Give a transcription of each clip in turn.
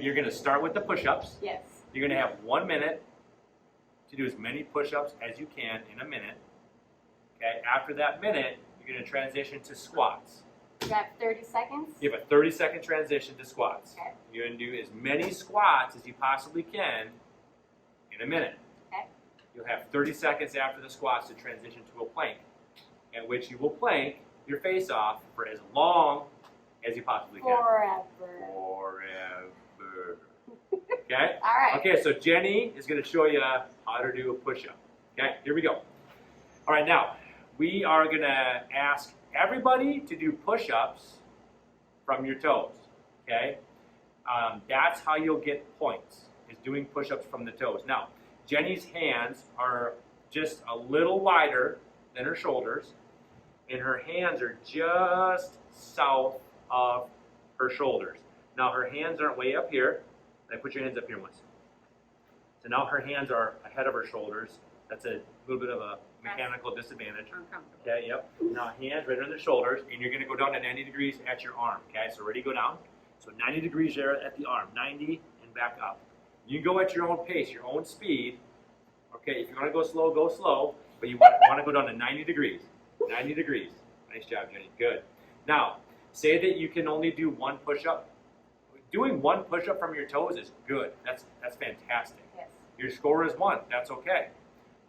you're gonna start with the push-ups. Yes. You're gonna have 1 minute to do as many push-ups as you can in a minute. Okay. After that minute, you're gonna transition to squats. You have 30 seconds? You have a 30-second transition to squats. Okay. You're gonna do as many squats as you possibly can in a minute. Okay. You'll have 30 seconds after the squats to transition to a plank, at which you will plank your face off for as long as you possibly can. Forever. Forever. Okay? All right. Okay, so Jenny is going to show you how to do a push-up. Okay, here we go. All right, now, we are going to ask everybody to do push-ups from your toes. Okay? That's how you'll get points, is doing push-ups from the toes. Now, Jenny's hands are just a little wider than her shoulders, and her hands are just south of her shoulders. Now, her hands aren't way up here. Put your hands up here once. So now her hands are ahead of her shoulders. That's a little bit of a mechanical disadvantage. Uncomfortable. Okay, yep. Now hands right under the shoulders, and you're going to go down to 90 degrees at your arm. Okay, so ready, go down. So 90 degrees there at the arm, 90 and back up. You can go at your own pace, your own speed. Okay, if you want to go slow, but you want to go down to 90 degrees. 90 degrees. Nice job, Jenny. Good. Now, say that you can only do one push-up. Doing one push-up from your toes is good. That's fantastic. Yes. Your score is 1. That's okay.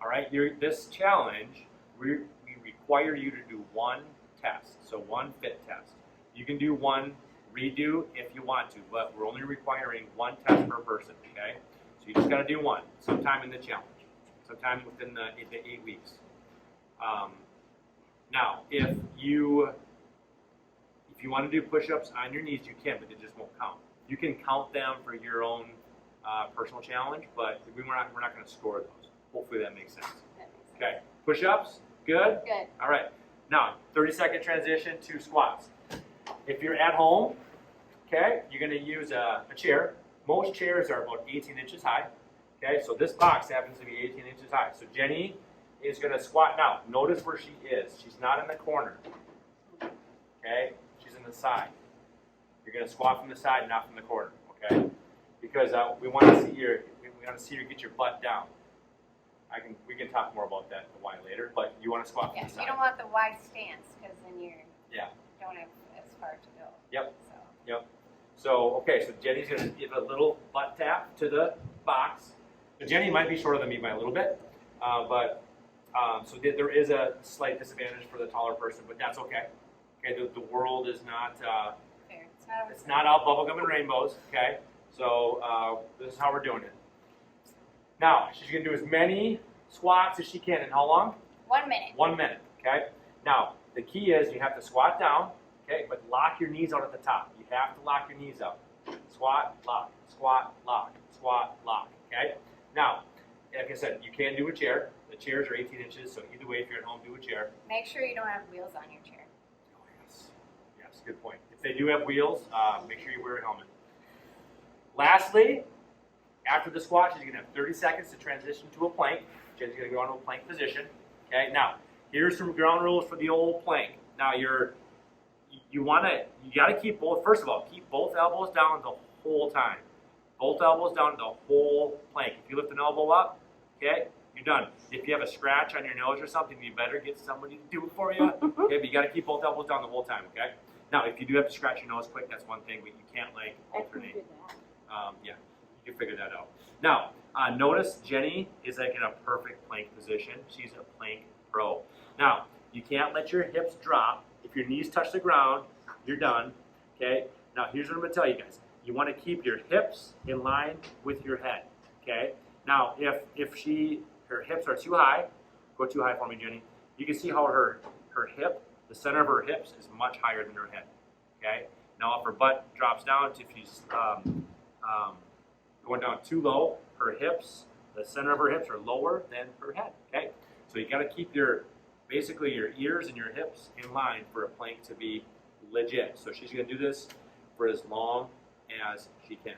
All right. This challenge, we require you to do one test. So one fit test. You can do one redo if you want to, but we're only requiring one test per person. Okay. So you just got to do one sometime in the challenge, sometime within the 8 weeks. Now, if you want to do push-ups on your knees, you can, but it just won't count. You can count them for your own personal challenge, but we're not going to score those. Hopefully that makes sense. Okay, push-ups, good? Good. All right, now 30-second transition to squats. If you're at home, okay, you're going to use a chair. Most chairs are about 18 inches high. Okay, so this box happens to be 18 inches high. So Jenny is going to squat now. Notice where she is. She's not in the corner. Okay, she's in the side. You're going to squat from the side, not from the corner, okay? Because we want to see you get your butt down. We can talk more about that why later, but you want to squat from the side. You don't want the wide stance because then you don't have as far to go. Yep. Yep. So okay, so Jenny's going to give a little butt tap to the box. So Jenny might be shorter than me by a little bit, so there is a slight disadvantage for the taller person, but that's okay. Okay, the world is not. It's not all bubblegum and rainbows, okay? So this is how we're doing it. Now, she's going to do as many squats as she can. In how long? 1 minute. 1 minute, okay? Now, the key is you have to squat down, okay? But lock your knees out at the top. You have to lock your knees out. Squat, lock, squat, lock, squat, lock, okay? Now, like I said, you can do a chair. The chairs are 18 inches, so either way, if you're at home, do a chair. Make sure you don't have wheels on your chair. Yes, good point. If they do have wheels, make sure you wear a helmet. Lastly, after the squat, she's going to have 30 seconds to transition to a plank. Jen's going to go into a plank position. Okay, now, here's some ground rules for the old plank. Now, you got to keep both, first of all, keep both elbows down the whole time. Both elbows down the whole plank. If you lift an elbow up, okay, you're done. If you have a scratch on your nose or something, you better get somebody to do it for you. Okay, but you got to keep both elbows down the whole time, okay? Now, if you do have to scratch your nose quick, that's one thing, but you can't, like, alternate. Yeah, you can figure that out. Now, notice Jenny is, like, in a perfect plank position. She's a plank pro. Now, you can't let your hips drop. If your knees touch the ground, you're done, okay? Now, here's what I'm going to tell you guys. You want to keep your hips in line with your head, okay? Now, if her hips are too high, go too high for me, Jenny. You can see how her hip, the center of her hips is much higher than her head, okay? Now, if her butt drops down, if she's going down too low, her hips, the center of her hips are lower than her head, okay? So you got to keep basically your ears and your hips in line for a plank to be legit. So she's going to do this for as long as she can.